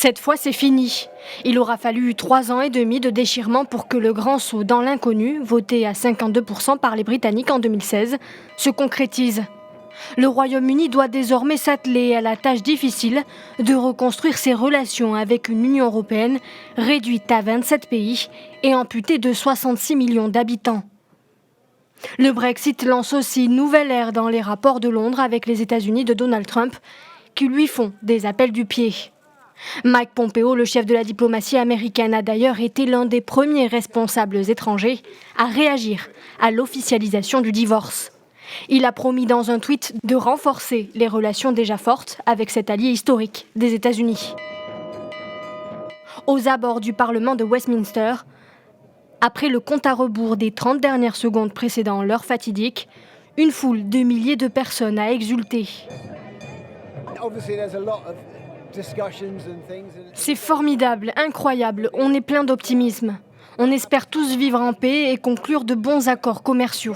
Cette fois, c'est fini. Il aura fallu 3 ans et demi de déchirement pour que le grand saut dans l'inconnu, voté à 52% par les Britanniques en 2016, se concrétise. Le Royaume-Uni doit désormais s'atteler à la tâche difficile de reconstruire ses relations avec une Union européenne réduite à 27 pays et amputée de 66 millions d'habitants. Le Brexit lance aussi une nouvelle ère dans les rapports de Londres avec les États-Unis de Donald Trump, qui lui font des appels du pied. Mike Pompeo, le chef de la diplomatie américaine, a d'ailleurs été l'un des premiers responsables étrangers à réagir à l'officialisation du divorce. Il a promis dans un tweet de renforcer les relations déjà fortes avec cet allié historique des États-Unis. Aux abords du Parlement de Westminster, après le compte à rebours des 30 dernières secondes précédant l'heure fatidique, une foule de milliers de personnes a exulté. C'est formidable, incroyable, on est plein d'optimisme. On espère tous vivre en paix et conclure de bons accords commerciaux.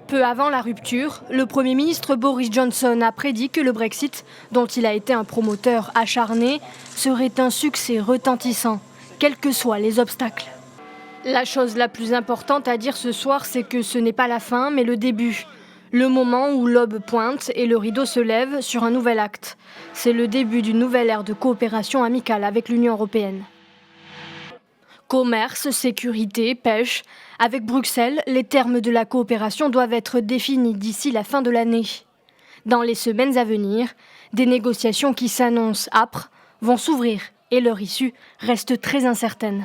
Peu avant la rupture, le Premier ministre Boris Johnson a prédit que le Brexit, dont il a été un promoteur acharné, serait un succès retentissant, quels que soient les obstacles. La chose la plus importante à dire ce soir, c'est que ce n'est pas la fin, mais le début. Le moment où l'aube pointe et le rideau se lève sur un nouvel acte. C'est le début d'une nouvelle ère de coopération amicale avec l'Union européenne. Commerce, sécurité, pêche. Avec Bruxelles, les termes de la coopération doivent être définis d'ici la fin de l'année. Dans les semaines à venir, des négociations qui s'annoncent âpres vont s'ouvrir et leur issue reste très incertaine.